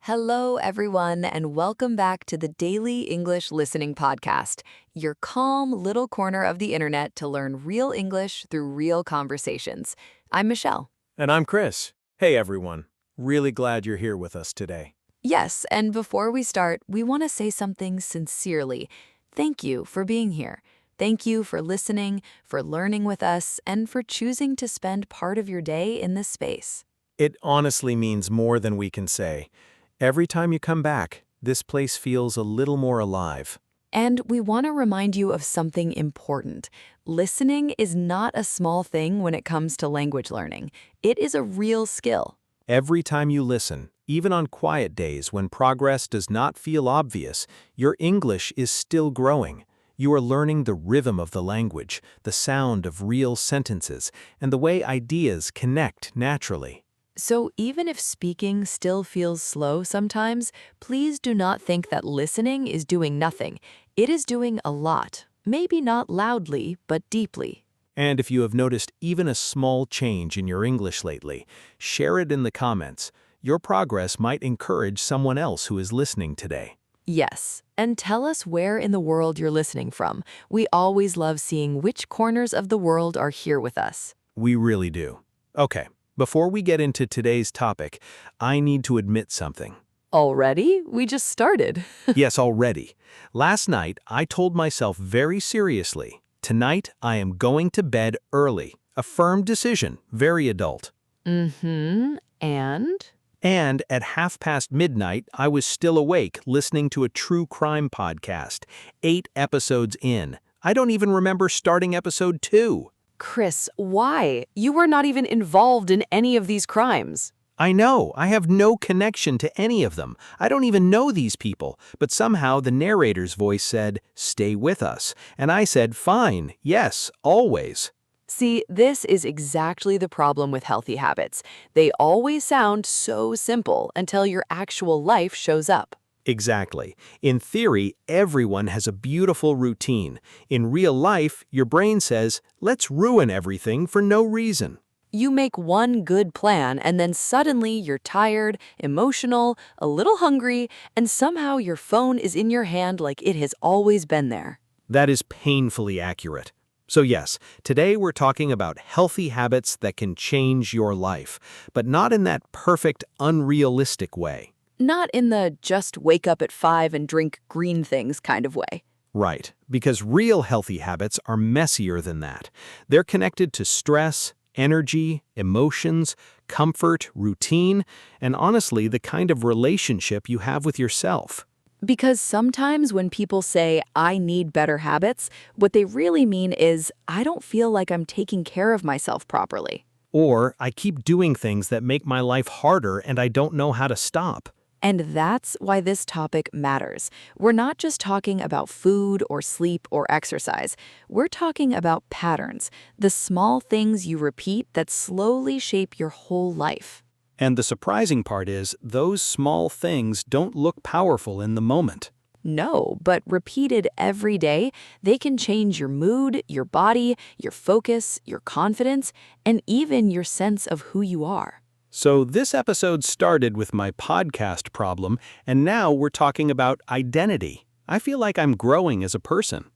Hello, everyone, and welcome back to the Daily English Listening Podcast, your calm little corner of the internet to learn real English through real conversations. I'm Michelle. And I'm Chris. Hey everyone. Really glad you're here with us today. Yes, and before we start, we want to say something sincerely. Thank you for being here. Thank you for listening, for learning with us, and for choosing to spend part of your day in this space. It honestly means more than we can say. Every time you come back, this place feels a little more alive. And we want to remind you of something important. Listening is not a small thing when it comes to language learning. It is a real skill. Every time you listen, even on quiet days when progress does not feel obvious, your English is still growing. You are learning the rhythm of the language, the sound of real sentences, and the way ideas connect naturally. So even if speaking still feels slow sometimes, please do not think that listening is doing nothing. It is doing a lot. Maybe not loudly, but deeply. And if you have noticed even a small change in your English lately, share it in the comments. Your progress might encourage someone else who is listening today. Yes, and tell us where in the world you're listening from. We always love seeing which corners of the world are here with us. We really do. Okay, before we get into today's topic, I need to admit something. Already? We just started. Yes, already. Last night, I told myself very seriously, tonight I am going to bed early. A firm decision, very adult. And? And at midnight, I was still awake listening to a true crime podcast, 8 episodes in. I don't even remember starting episode 2. Chris, why? You were not even involved in any of these crimes. I know, I have no connection to any of them. I don't even know these people, but somehow the narrator's voice said, "Stay with us." And I said, "Fine, yes, always." See, this is exactly the problem with healthy habits. They always sound so simple until your actual life shows up. Exactly. In theory, everyone has a beautiful routine. In real life, your brain says, let's ruin everything for no reason. You make one good plan and then suddenly you're tired, emotional, a little hungry, and somehow your phone is in your hand like it has always been there. That is painfully accurate. So yes, today we're talking about healthy habits that can change your life, but not in that perfect, unrealistic way. Not in the just wake up at 5 and drink green things kind of way. Right, because real healthy habits are messier than that. They're connected to stress, energy, emotions, comfort, routine, and honestly, the kind of relationship you have with yourself. Because sometimes when people say, I need better habits, what they really mean is, I don't feel like I'm taking care of myself properly. Or, I keep doing things that make my life harder and I don't know how to stop. And that's why this topic matters. We're not just talking about food or sleep or exercise. We're talking about patterns, the small things you repeat that slowly shape your whole life. And the surprising part is, those small things don't look powerful in the moment. No, but repeated every day, they can change your mood, your body, your focus, your confidence, and even your sense of who you are. So this episode started with my podcast problem, and now we're talking about identity. I feel like I'm growing as a person.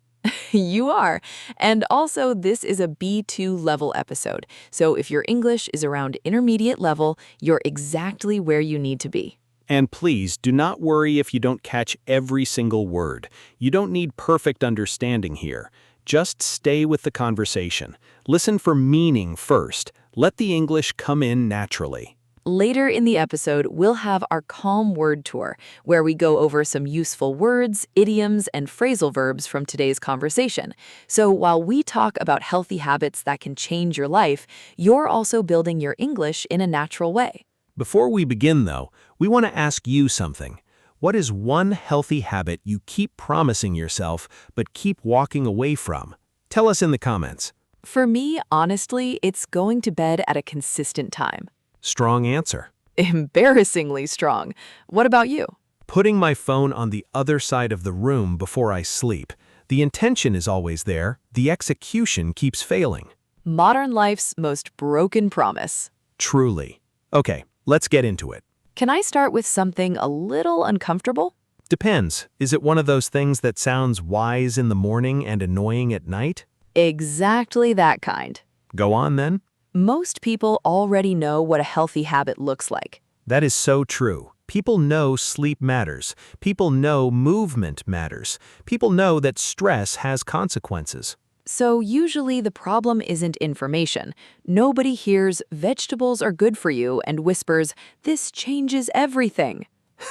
You are. And also, this is a B2 level episode. So if your English is around intermediate level, you're exactly where you need to be. And please, do not worry if you don't catch every single word. You don't need perfect understanding here. Just stay with the conversation. Listen for meaning first. Let the English come in naturally. Later in the episode, we'll have our calm word tour, where we go over some useful words, idioms, and phrasal verbs from today's conversation. So while we talk about healthy habits that can change your life, you're also building your English in a natural way. Before we begin, though, we want to ask you something. What is one healthy habit you keep promising yourself but keep walking away from? Tell us in the comments. For me, honestly, it's going to bed at a consistent time. Strong answer. Embarrassingly strong. What about you? Putting my phone on the other side of the room before I sleep. The intention is always there. The execution keeps failing. Modern life's most broken promise. Truly. Okay, let's get into it. Can I start with something a little uncomfortable? Depends. Is it one of those things that sounds wise in the morning and annoying at night? Exactly that kind. Go on then. Most people already know what a healthy habit looks like. That is so true. People know sleep matters. People know movement matters. People know that stress has consequences. So usually the problem isn't information. Nobody hears vegetables are good for you and whispers, this changes everything.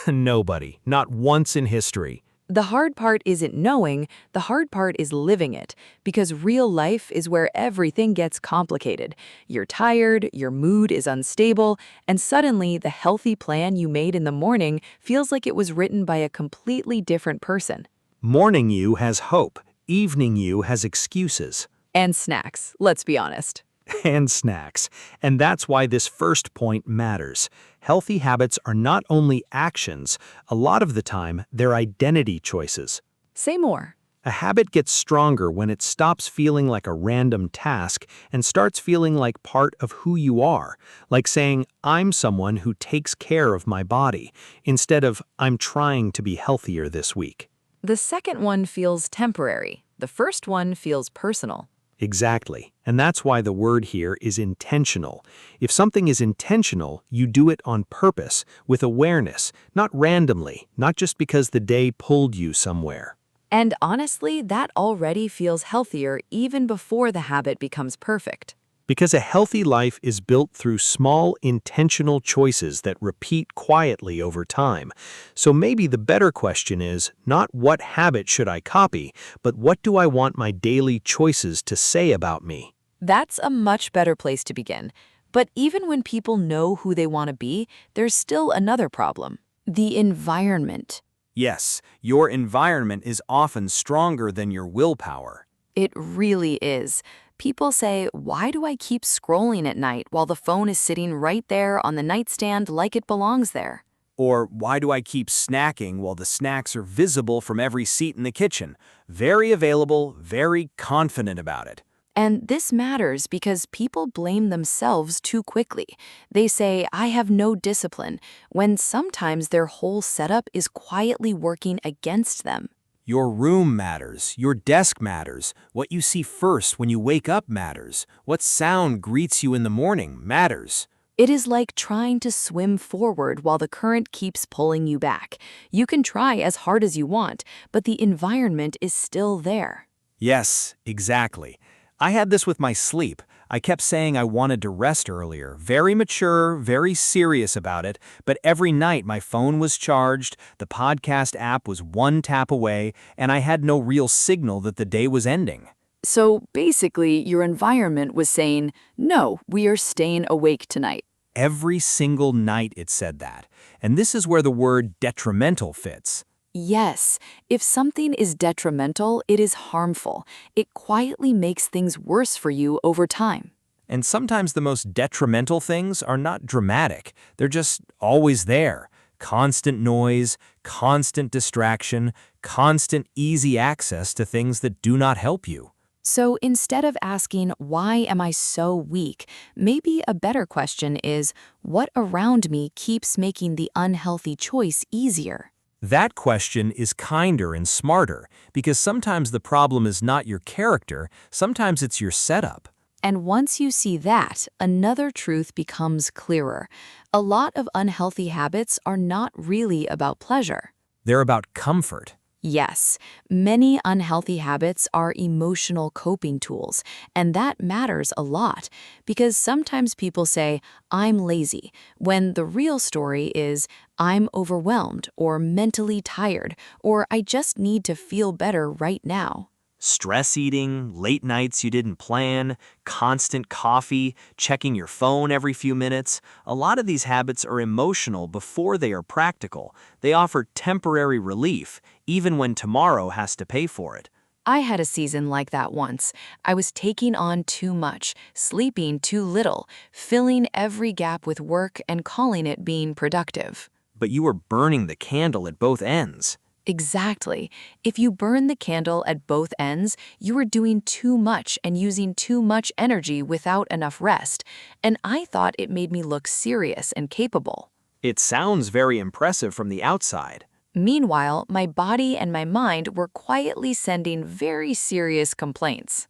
Nobody, not once in history. The hard part isn't knowing, the hard part is living it, because real life is where everything gets complicated. You're tired, your mood is unstable, and suddenly the healthy plan you made in the morning feels like it was written by a completely different person. Morning you has hope. Evening you has excuses. And snacks, let's be honest. And snacks. And that's why this first point matters. Healthy habits are not only actions, a lot of the time, they're identity choices. Say more. A habit gets stronger when it stops feeling like a random task and starts feeling like part of who you are, like saying, I'm someone who takes care of my body, instead of, I'm trying to be healthier this week. The second one feels temporary. The first one feels personal. Exactly. And that's why the word here is intentional. If something is intentional, you do it on purpose, with awareness, not randomly, not just because the day pulled you somewhere. And honestly, that already feels healthier even before the habit becomes perfect. Because a healthy life is built through small, intentional choices that repeat quietly over time. So maybe the better question is not what habit should I copy, but what do I want my daily choices to say about me? That's a much better place to begin. But even when people know who they want to be, there's still another problem. The environment. Yes, your environment is often stronger than your willpower. It really is. People say, why do I keep scrolling at night while the phone is sitting right there on the nightstand like it belongs there? Or why do I keep snacking while the snacks are visible from every seat in the kitchen? Very available, very confident about it. And this matters because people blame themselves too quickly. They say, I have no discipline, when sometimes their whole setup is quietly working against them. Your room matters, your desk matters, what you see first when you wake up matters, what sound greets you in the morning matters. It is like trying to swim forward while the current keeps pulling you back. You can try as hard as you want, but the environment is still there. Yes, exactly. I had this with my sleep. I kept saying I wanted to rest earlier, very mature, very serious about it, but every night my phone was charged, the podcast app was one tap away, and I had no real signal that the day was ending. So basically, your environment was saying, no, we are staying awake tonight. Every single night it said that. And this is where the word detrimental fits. Yes, if something is detrimental, it is harmful. It quietly makes things worse for you over time. And sometimes the most detrimental things are not dramatic. They're just always there. Constant noise, constant distraction, constant easy access to things that do not help you. So instead of asking, why am I so weak, maybe a better question is, what around me keeps making the unhealthy choice easier? That question is kinder and smarter, because sometimes the problem is not your character, sometimes it's your setup. And once you see that, another truth becomes clearer. A lot of unhealthy habits are not really about pleasure. They're about comfort. Yes, many unhealthy habits are emotional coping tools, and that matters a lot because sometimes people say, I'm lazy, when the real story is, I'm overwhelmed or mentally tired, or I just need to feel better right now. Stress eating, late nights you didn't plan, constant coffee, checking your phone every few minutes. A lot of these habits are emotional before they are practical. They offer temporary relief, even when tomorrow has to pay for it. I had a season like that once. I was taking on too much, sleeping too little, filling every gap with work and calling it being productive. But you were burning the candle at both ends. Exactly. If you burn the candle at both ends, you are doing too much and using too much energy without enough rest. And I thought it made me look serious and capable. It sounds very impressive from the outside. Meanwhile, my body and my mind were quietly sending very serious complaints.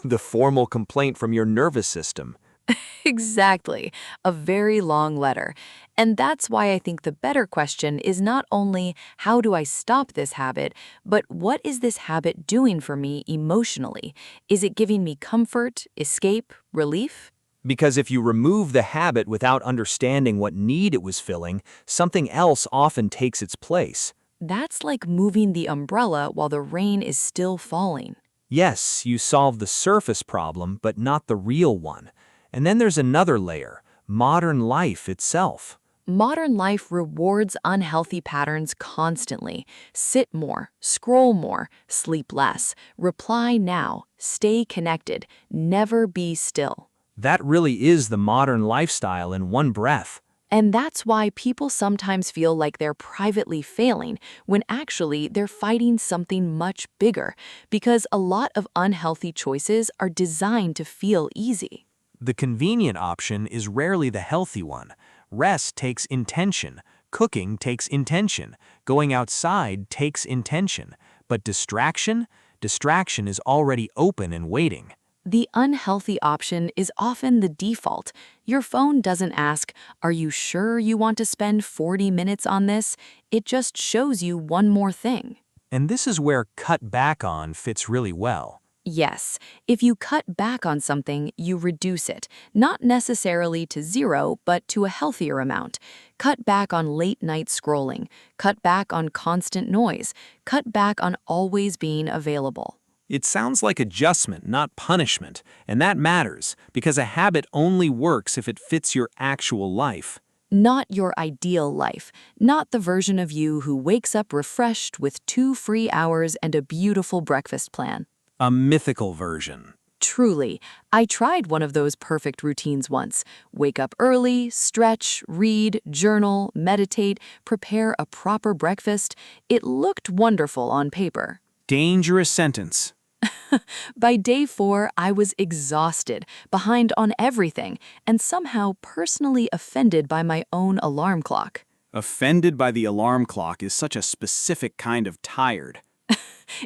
The formal complaint from your nervous system. Exactly, a very long letter. And that's why I think the better question is not only how do I stop this habit, but what is this habit doing for me emotionally? Is it giving me comfort, escape, relief? Because if you remove the habit without understanding what need it was filling, something else often takes its place. That's like moving the umbrella while the rain is still falling. Yes, you solve the surface problem, but not the real one. And then there's another layer, modern life itself. Modern life rewards unhealthy patterns constantly. Sit more, scroll more, sleep less, reply now, stay connected, never be still. That really is the modern lifestyle in one breath. And that's why people sometimes feel like they're privately failing when actually they're fighting something much bigger, because a lot of unhealthy choices are designed to feel easy. The convenient option is rarely the healthy one. Rest takes intention. Cooking takes intention. Going outside takes intention. But distraction? Distraction is already open and waiting. The unhealthy option is often the default. Your phone doesn't ask, "Are you sure you want to spend 40 minutes on this?" It just shows you one more thing. And this is where cut back on fits really well. Yes, if you cut back on something, you reduce it, not necessarily to zero, but to a healthier amount. Cut back on late-night scrolling, cut back on constant noise, cut back on always being available. It sounds like adjustment, not punishment, and that matters because a habit only works if it fits your actual life. Not your ideal life, not the version of you who wakes up refreshed with 2 free hours and a beautiful breakfast plan. A mythical version. Truly, I tried one of those perfect routines once. Wake up early, stretch, read, journal, meditate, prepare a proper breakfast. It looked wonderful on paper. Dangerous sentence. By day 4, I was exhausted, behind on everything, and somehow personally offended by my own alarm clock. Offended by the alarm clock is such a specific kind of tired.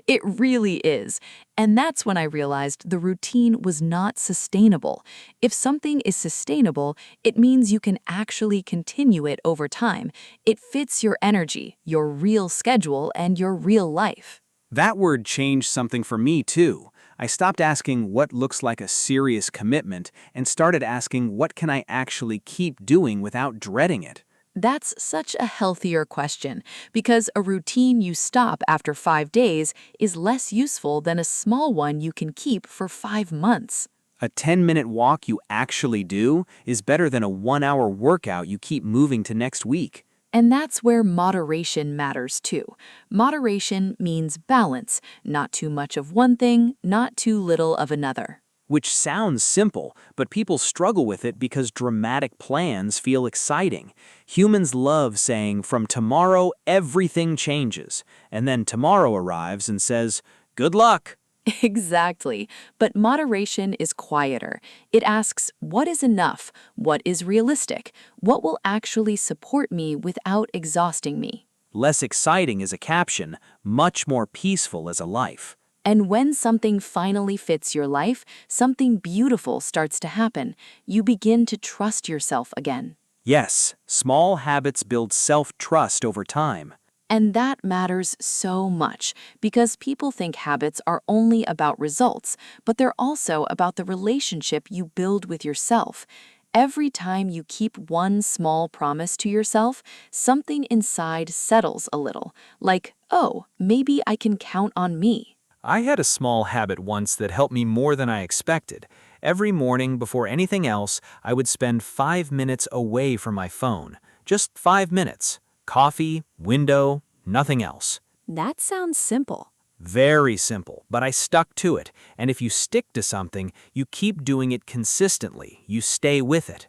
It really is. And that's when I realized the routine was not sustainable. If something is sustainable, it means you can actually continue it over time. It fits your energy, your real schedule, and your real life. That word changed something for me, too. I stopped asking what looks like a serious commitment and started asking what can I actually keep doing without dreading it. That's such a healthier question, because a routine you stop after 5 days is less useful than a small one you can keep for 5 months. A 10-minute walk you actually do is better than a 1-hour workout you keep moving to next week. And that's where moderation matters too. Moderation means balance, not too much of one thing, not too little of another. Which sounds simple, but people struggle with it because dramatic plans feel exciting. Humans love saying, from tomorrow, everything changes. And then tomorrow arrives and says, good luck. Exactly. But moderation is quieter. It asks, what is enough? What is realistic? What will actually support me without exhausting me? Less exciting as a caption, much more peaceful as a life. And when something finally fits your life, something beautiful starts to happen. You begin to trust yourself again. Yes, small habits build self-trust over time. And that matters so much because people think habits are only about results, but they're also about the relationship you build with yourself. Every time you keep one small promise to yourself, something inside settles a little, like, oh, maybe I can count on me. I had a small habit once that helped me more than I expected. Every morning, before anything else, I would spend 5 minutes away from my phone. Just 5 minutes. Coffee, window, nothing else. That sounds simple. Very simple, but I stuck to it. And if you stick to something, you keep doing it consistently. You stay with it.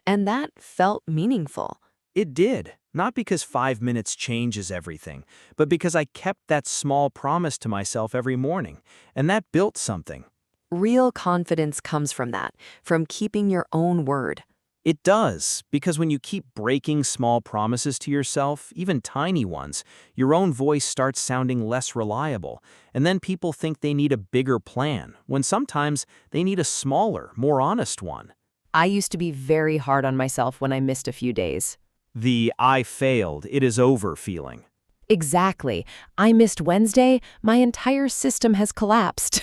And that felt meaningful. It did. Not because 5 minutes changes everything, but because I kept that small promise to myself every morning, and that built something. Real confidence comes from that, from keeping your own word. It does, because when you keep breaking small promises to yourself, even tiny ones, your own voice starts sounding less reliable, and then people think they need a bigger plan, when sometimes they need a smaller, more honest one. I used to be very hard on myself when I missed a few days. The "I failed, it is over" feeling. Exactly. I missed Wednesday, my entire system has collapsed.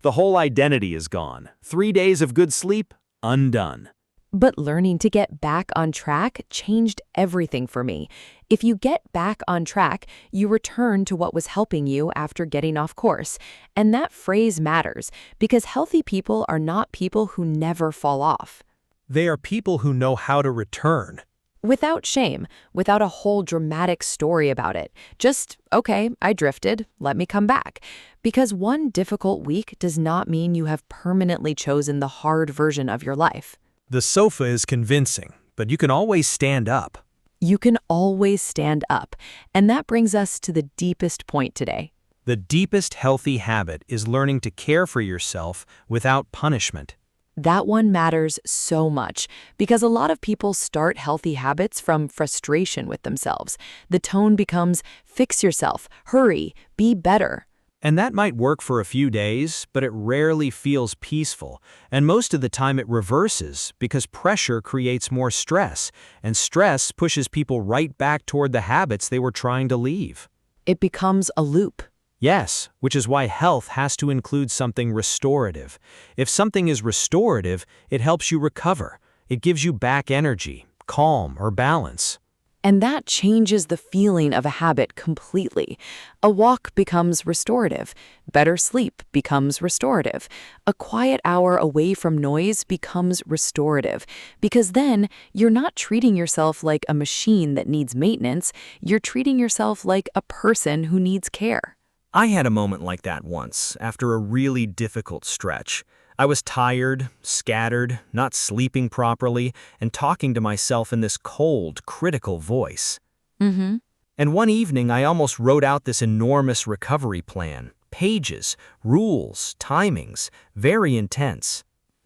The whole identity is gone. 3 days of good sleep, undone. But learning to get back on track changed everything for me. If you get back on track, you return to what was helping you after getting off course. And that phrase matters because healthy people are not people who never fall off. They are people who know how to return. Without shame, without a whole dramatic story about it. Just, okay, I drifted, let me come back. Because one difficult week does not mean you have permanently chosen the hard version of your life. The sofa is convincing, but you can always stand up. You can always stand up. And that brings us to the deepest point today. The deepest healthy habit is learning to care for yourself without punishment. That one matters so much because a lot of people start healthy habits from frustration with themselves. The tone becomes, fix yourself, hurry, be better. And that might work for a few days, but it rarely feels peaceful. And most of the time it reverses because pressure creates more stress, and stress pushes people right back toward the habits they were trying to leave. It becomes a loop. Yes, which is why health has to include something restorative. If something is restorative, it helps you recover. It gives you back energy, calm, or balance. And that changes the feeling of a habit completely. A walk becomes restorative. Better sleep becomes restorative. A quiet hour away from noise becomes restorative. Because then you're not treating yourself like a machine that needs maintenance. You're treating yourself like a person who needs care. I had a moment like that once, after a really difficult stretch. I was tired, scattered, not sleeping properly, and talking to myself in this cold, critical voice. And one evening, I almost wrote out this enormous recovery plan. Pages, rules, timings, very intense.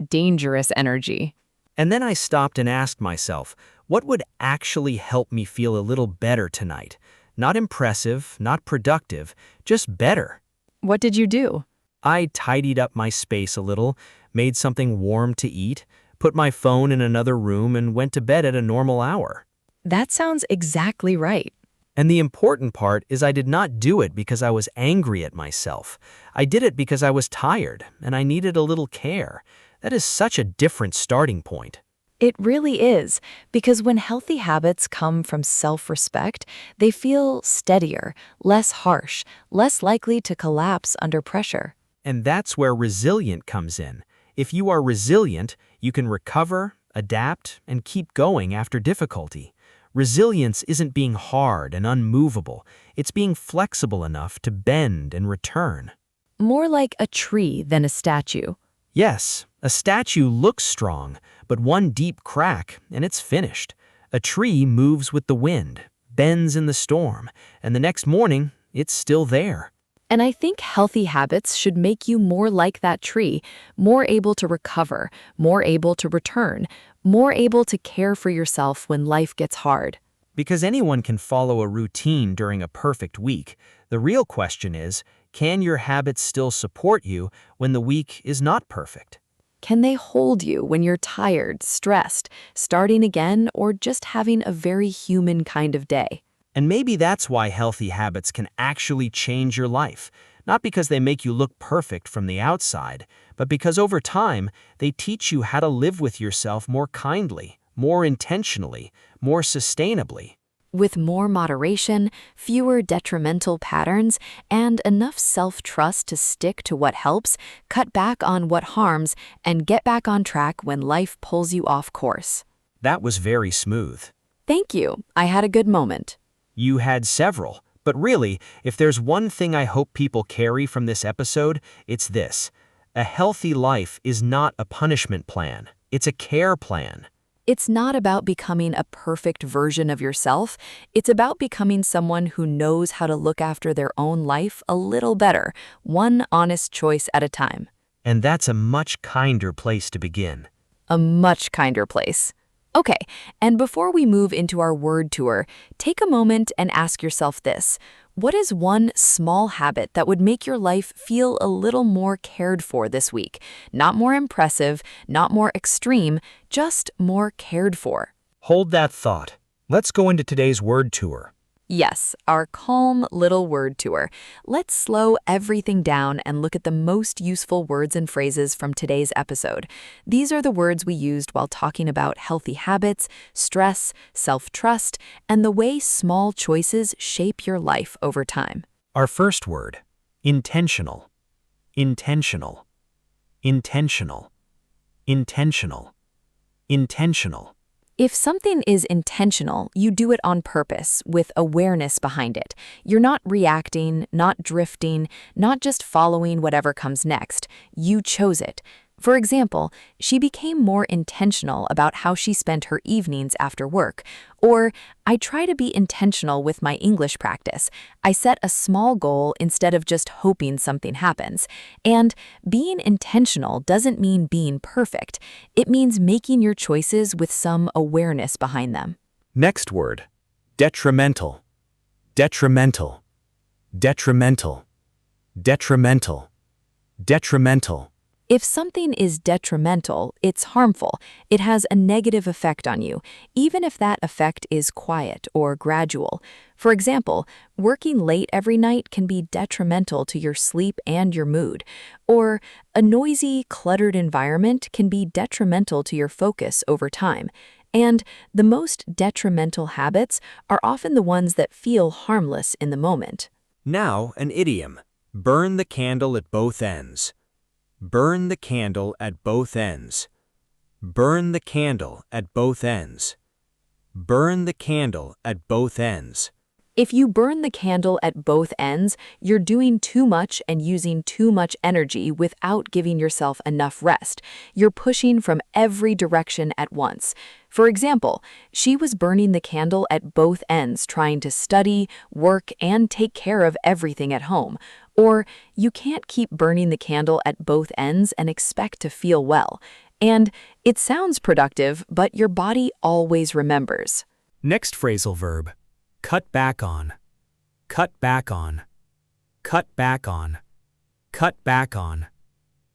Dangerous energy. And then I stopped and asked myself, what would actually help me feel a little better tonight? Not impressive, not productive, just better. What did you do? I tidied up my space a little, made something warm to eat, put my phone in another room, and went to bed at a normal hour. That sounds exactly right. And the important part is I did not do it because I was angry at myself. I did it because I was tired, and I needed a little care. That is such a different starting point. It really is, because when healthy habits come from self-respect, they feel steadier, less harsh, less likely to collapse under pressure. And that's where resilient comes in. If you are resilient, you can recover, adapt, and keep going after difficulty. Resilience isn't being hard and unmovable. It's being flexible enough to bend and return. More like a tree than a statue. Yes, a statue looks strong, but one deep crack and it's finished. A tree moves with the wind, bends in the storm, and the next morning, it's still there. And I think healthy habits should make you more like that tree, more able to recover, more able to return, more able to care for yourself when life gets hard. Because anyone can follow a routine during a perfect week. The real question is, can your habits still support you when the week is not perfect? Can they hold you when you're tired, stressed, starting again, or just having a very human kind of day? And maybe that's why healthy habits can actually change your life. Not because they make you look perfect from the outside, but because over time, they teach you how to live with yourself more kindly, more intentionally, more sustainably. With more moderation, fewer detrimental patterns, and enough self-trust to stick to what helps, cut back on what harms, and get back on track when life pulls you off course. That was very smooth. Thank you. I had a good moment. You had several. But really, if there's one thing I hope people carry from this episode, it's this. A healthy life is not a punishment plan. It's a care plan. It's not about becoming a perfect version of yourself. It's about becoming someone who knows how to look after their own life a little better, one honest choice at a time. And that's a much kinder place to begin. a much kinder place. Okay, and before we move into our word tour, take a moment and ask yourself this. What is one small habit that would make your life feel a little more cared for this week? Not more impressive, not more extreme, just more cared for. Hold that thought. Let's go into today's word tour. Yes, our calm little word tour. Let's slow everything down and look at the most useful words and phrases from today's episode. These are the words we used while talking about healthy habits, stress, self-trust, and the way small choices shape your life over time. Our first word, intentional. Intentional. Intentional. Intentional. Intentional. If something is intentional, you do it on purpose, with awareness behind it. You're not reacting, not drifting, not just following whatever comes next. You chose it. For example, she became more intentional about how she spent her evenings after work. Or, I try to be intentional with my English practice. I set a small goal instead of just hoping something happens. And being intentional doesn't mean being perfect. It means making your choices with some awareness behind them. Next word, detrimental. Detrimental. Detrimental. Detrimental. Detrimental. If something is detrimental, it's harmful. It has a negative effect on you, even if that effect is quiet or gradual. For example, working late every night can be detrimental to your sleep and your mood. Or a noisy, cluttered environment can be detrimental to your focus over time. And the most detrimental habits are often the ones that feel harmless in the moment. Now, an idiom. Burn the candle at both ends. Burn the candle at both ends. Burn the candle at both ends. Burn the candle at both ends. If you burn the candle at both ends, you're doing too much and using too much energy without giving yourself enough rest. You're pushing from every direction at once. For example, she was burning the candle at both ends, trying to study, work, and take care of everything at home. Or you can't keep burning the candle at both ends and expect to feel well. And it sounds productive, but your body always remembers. Next phrasal verb, cut back on. Cut back on. Cut back on. Cut back on.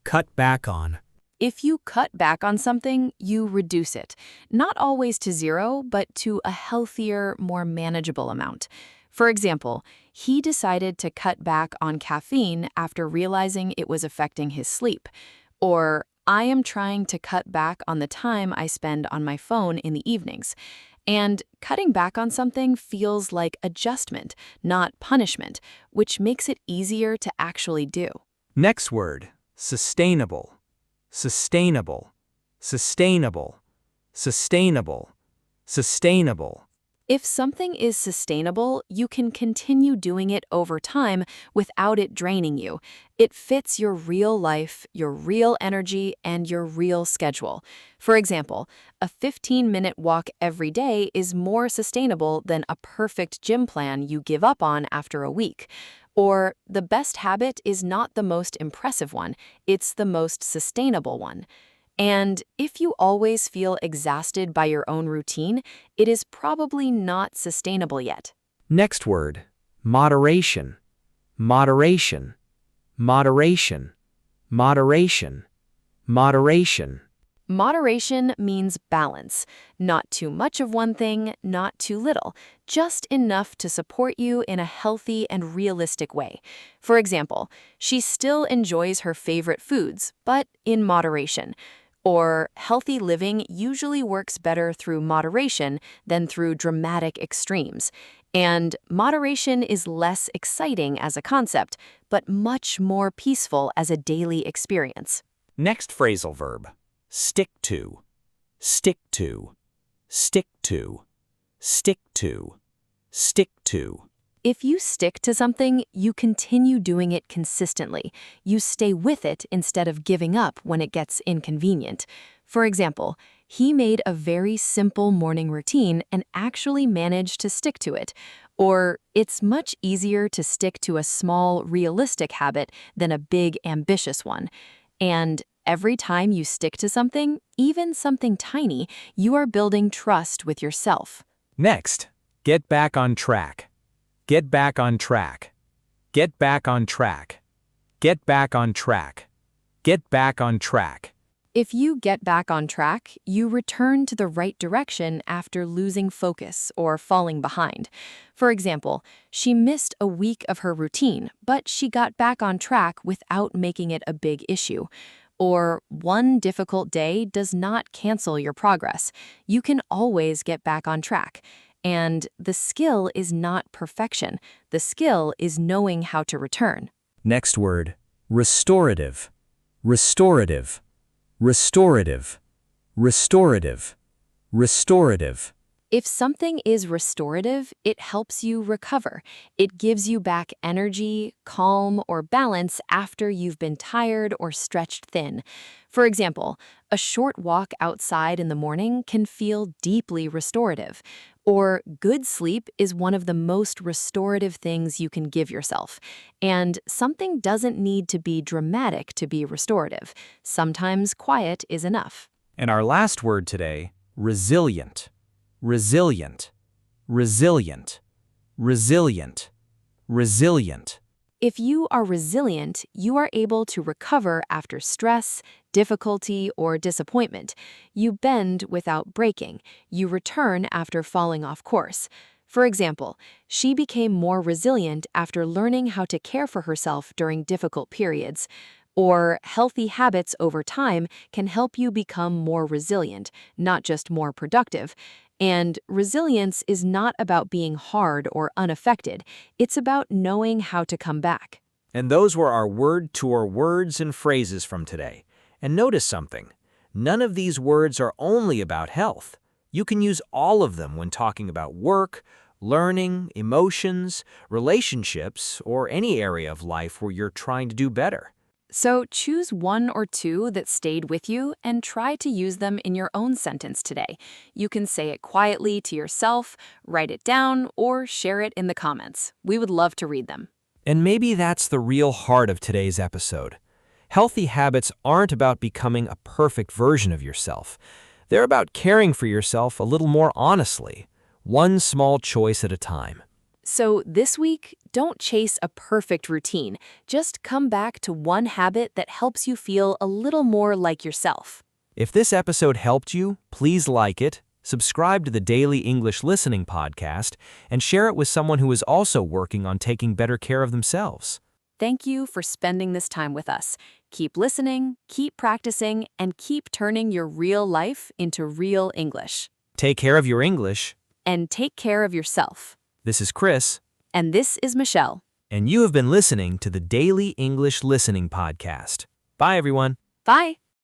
Cut back on. If you cut back on something, you reduce it. Not always to zero, but to a healthier, more manageable amount. For example, he decided to cut back on caffeine after realizing it was affecting his sleep. Or, I am trying to cut back on the time I spend on my phone in the evenings. And cutting back on something feels like adjustment, not punishment, which makes it easier to actually do. Next word, sustainable. Sustainable. Sustainable. Sustainable. Sustainable. If something is sustainable, you can continue doing it over time without it draining you. It fits your real life, your real energy, and your real schedule. For example, a 15-minute walk every day is more sustainable than a perfect gym plan you give up on after a week. Or, the best habit is not the most impressive one, it's the most sustainable one. And if you always feel exhausted by your own routine, it is probably not sustainable yet. Next word, moderation. Moderation. Moderation. Moderation. Moderation. Moderation means balance. Not too much of one thing, not too little. Just enough to support you in a healthy and realistic way. For example, she still enjoys her favorite foods, but in moderation. Or, healthy living usually works better through moderation than through dramatic extremes. And moderation is less exciting as a concept, but much more peaceful as a daily experience. Next phrasal verb, stick to. Stick to. Stick to. Stick to. Stick to. If you stick to something, you continue doing it consistently. You stay with it instead of giving up when it gets inconvenient. For example, he made a very simple morning routine and actually managed to stick to it. Or, it's much easier to stick to a small, realistic habit than a big, ambitious one. And Every time you stick to something, even something tiny, you are building trust with yourself. Next, get back on track. Get back on track. Get back on track. Get back on track. Get back on track. If you get back on track, you return to the right direction after losing focus or falling behind. For example, she missed a week of her routine, but she got back on track without making it a big issue. Or one difficult day does not cancel your progress. You can always get back on track. And the skill is not perfection. The skill is knowing how to return. Next word, restorative. Restorative. Restorative. Restorative. Restorative. If something is restorative, it helps you recover. It gives you back energy, calm, or balance after you've been tired or stretched thin. For example, a short walk outside in the morning can feel deeply restorative. Or good sleep is one of the most restorative things you can give yourself. And something doesn't need to be dramatic to be restorative. Sometimes quiet is enough. And our last word today, resilient. Resilient. Resilient. Resilient. Resilient. If you are resilient, you are able to recover after stress, difficulty, or disappointment. You bend without breaking. You return after falling off course. For example, she became more resilient after learning how to care for herself during difficult periods. Or healthy habits over time can help you become more resilient, not just more productive. And resilience is not about being hard or unaffected. It's about knowing how to come back. And those were our word tour words and phrases from today. And notice something. None of these words are only about health. You can use all of them when talking about work, learning, emotions, relationships, or any area of life where you're trying to do better. So choose one or two that stayed with you and try to use them in your own sentence today. You can say it quietly to yourself, write it down, or share it in the comments. We would love to read them. And maybe that's the real heart of today's episode. Healthy habits aren't about becoming a perfect version of yourself. They're about caring for yourself a little more honestly, one small choice at a time. So this week, don't chase a perfect routine. Just come back to one habit that helps you feel a little more like yourself. If this episode helped you, please like it, subscribe to the Daily English Listening Podcast, and share it with someone who is also working on taking better care of themselves. Thank you for spending this time with us. Keep listening, keep practicing, and keep turning your real life into real English. Take care of your English. And take care of yourself. This is Chris. And this is Michelle. And you have been listening to the Daily English Listening Podcast. Bye, everyone. Bye.